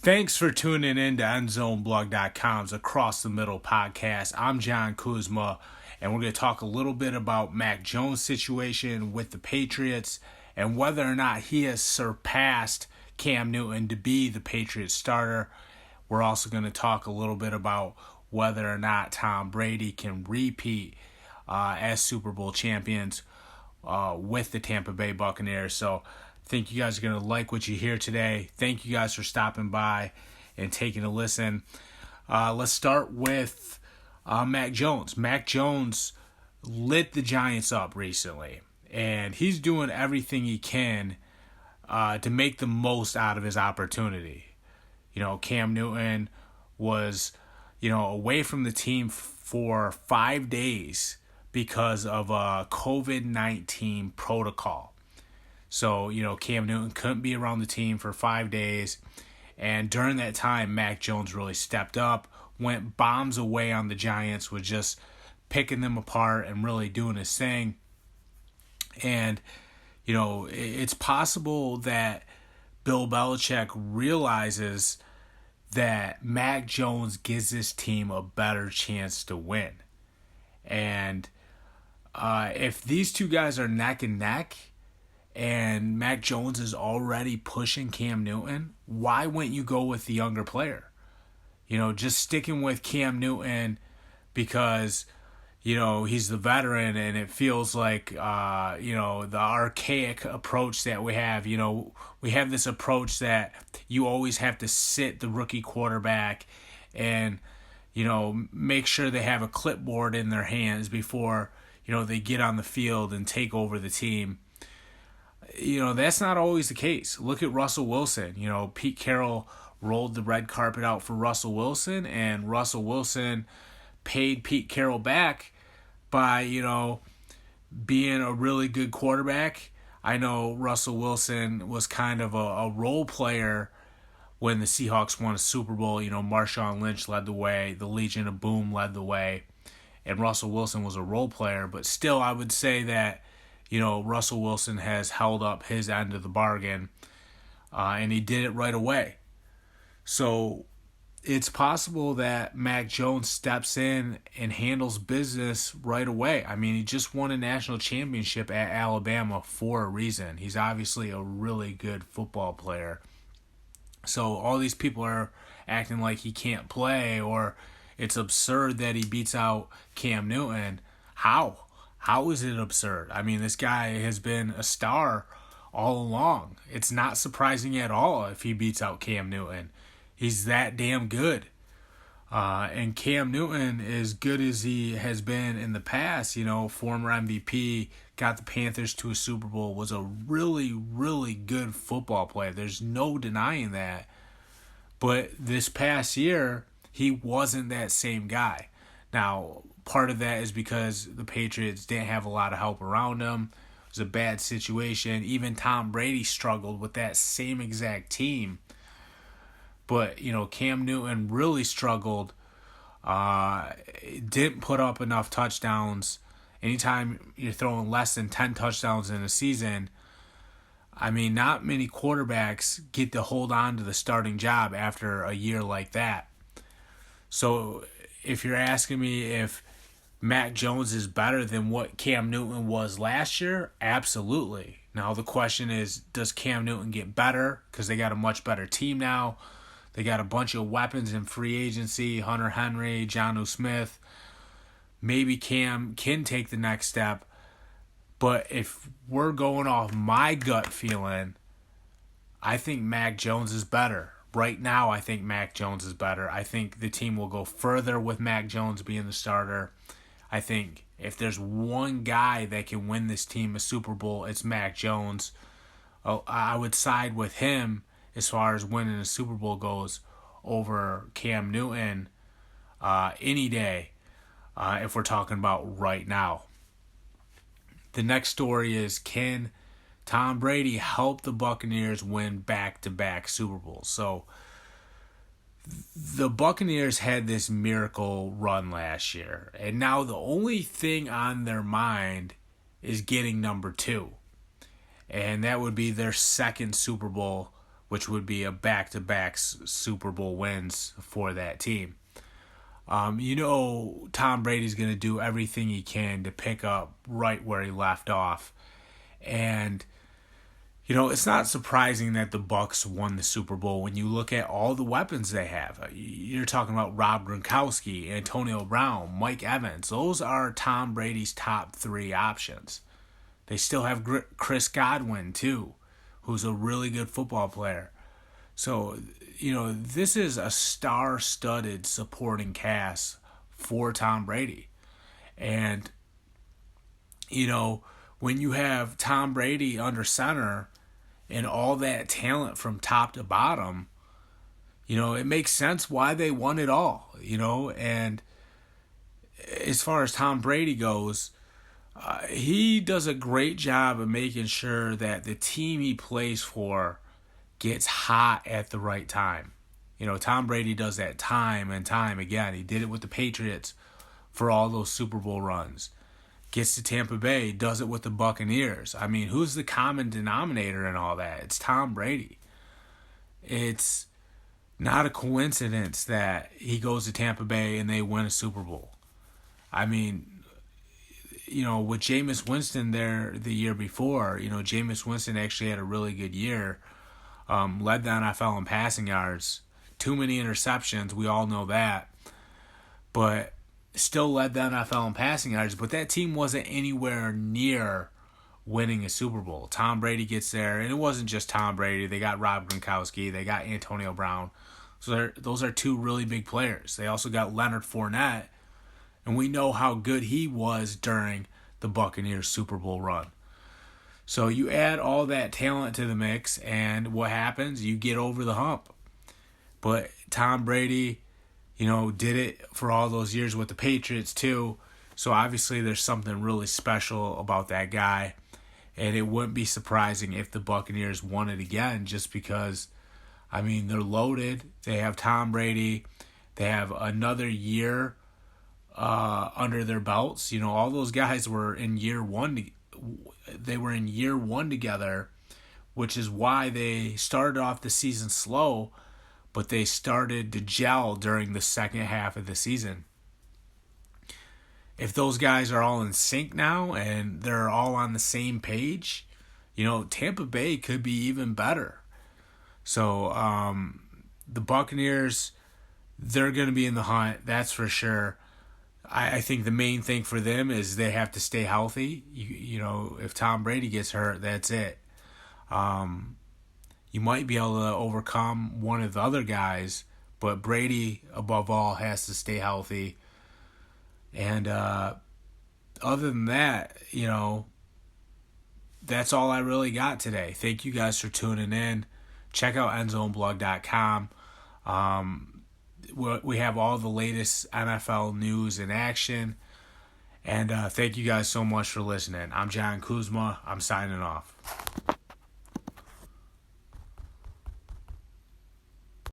Thanks for tuning in to EndZoneBlog.com's Across the Middle podcast. I'm John Kuzma, and we're going to talk a little bit about Mac Jones' situation with the Patriots and whether or not he has surpassed Cam Newton to be the Patriots starter. We're also going to talk a little bit about whether or not Tom Brady can repeat as Super Bowl champions with the Tampa Bay Buccaneers. So I think you guys are going to like what you hear today. Thank you guys for stopping by and taking a listen. Let's start with Mac Jones. Mac Jones lit the Giants up recently, and he's doing everything he can to make the most out of his opportunity. You know, Cam Newton was, away from the team for 5 days because of a COVID-19 protocol. So, Cam Newton couldn't be around the team for 5 days. And during that time, Mac Jones really stepped up, went bombs away on the Giants, was just picking them apart and really doing his thing. And, it's possible that Bill Belichick realizes that Mac Jones gives this team a better chance to win. And if these two guys are neck and neck, and Mac Jones is already pushing Cam Newton, why wouldn't you go with the younger player? Just sticking with Cam Newton because, he's the veteran and it feels like, the archaic approach that we have. We have this approach that you always have to sit the rookie quarterback and, make sure they have a clipboard in their hands before, they get on the field and take over the team. That's not always the case. Look at Russell Wilson. Pete Carroll rolled the red carpet out for Russell Wilson, and Russell Wilson paid Pete Carroll back by, being a really good quarterback. I know Russell Wilson was kind of a role player when the Seahawks won a Super Bowl. Marshawn Lynch led the way, the Legion of Boom led the way, and Russell Wilson was a role player. But still, I would say that Russell Wilson has held up his end of the bargain, and he did it right away. So it's possible that Mac Jones steps in and handles business right away. I mean, he just won a national championship at Alabama for a reason. He's obviously a really good football player. So all these people are acting like he can't play or it's absurd that he beats out Cam Newton. How? How is it absurd? I mean, this guy has been a star all along. It's not surprising at all if he beats out Cam Newton. He's that damn good. And Cam Newton, as good as he has been in the past, former MVP, got the Panthers to a Super Bowl, was a really, really good football player. There's no denying that. But this past year, he wasn't that same guy. Now, part of that is because the Patriots didn't have a lot of help around him. It was a bad situation. Even Tom Brady struggled with that same exact team. But, Cam Newton really struggled. Didn't put up enough touchdowns. Anytime you're throwing less than 10 touchdowns in a season, I mean, not many quarterbacks get to hold on to the starting job after a year like that. So if you're asking me if Mac Jones is better than what Cam Newton was last year, absolutely. Now the question is, does Cam Newton get better? Because they got a much better team now. They got a bunch of weapons in free agency, Hunter Henry, Jonnu Smith. Maybe Cam can take the next step. But if we're going off my gut feeling, I think Mac Jones is better. Right now, I think Mac Jones is better. I think the team will go further with Mac Jones being the starter. I think if there's one guy that can win this team a Super Bowl, it's Mac Jones. I would side with him as far as winning a Super Bowl goes over Cam Newton any day if we're talking about right now. The next story is, can Tom Brady helped the Buccaneers win back-to-back Super Bowls? So the Buccaneers had this miracle run last year, and now the only thing on their mind is getting number 2. And that would be their second Super Bowl which would be a back-to-back Super Bowl wins for that team. Tom Brady's going to do everything he can to pick up right where he left off. And, it's not surprising that the Bucs won the Super Bowl when you look at all the weapons they have. You're talking about Rob Gronkowski, Antonio Brown, Mike Evans. Those are Tom Brady's top 3 options. They still have Chris Godwin, too, who's a really good football player. So, this is a star-studded supporting cast for Tom Brady. And, when you have Tom Brady under center and all that talent from top to bottom, it makes sense why they won it all, And as far as Tom Brady goes, he does a great job of making sure that the team he plays for gets hot at the right time. Tom Brady does that time and time again. He did it with the Patriots for all those Super Bowl runs. Gets to Tampa Bay, does it with the Buccaneers. I mean, who's the common denominator in all that? It's Tom Brady. It's not a coincidence that he goes to Tampa Bay and they win a Super Bowl. I mean, with Jameis Winston there the year before, Jameis Winston actually had a really good year. Led the NFL in passing yards. Too many interceptions, we all know that. But still led the NFL in passing yards. But that team wasn't anywhere near winning a Super Bowl. Tom Brady gets there, and it wasn't just Tom Brady. They got Rob Gronkowski. They got Antonio Brown. So those are 2 really big players. They also got Leonard Fournette. And we know how good he was during the Buccaneers Super Bowl run. So you add all that talent to the mix, and what happens? You get over the hump. But Tom Brady, did it for all those years with the Patriots too. So obviously there's something really special about that guy. And it wouldn't be surprising if the Buccaneers won it again just because, they're loaded. They have Tom Brady. They have another year under their belts. All those guys were in year one. They were in year one together, which is why they started off the season slow, but they started to gel during the second half of the season. If those guys are all in sync now and they're all on the same page, Tampa Bay could be even better. So the Buccaneers, they're going to be in the hunt, that's for sure. I think the main thing for them is they have to stay healthy. If Tom Brady gets hurt, that's it. You might be able to overcome one of the other guys, but Brady, above all, has to stay healthy. And other than that, that's all I really got today. Thank you guys for tuning in. Check out endzoneblog.com. We have all the latest NFL news in action. And thank you guys so much for listening. I'm John Kuzma. I'm signing off.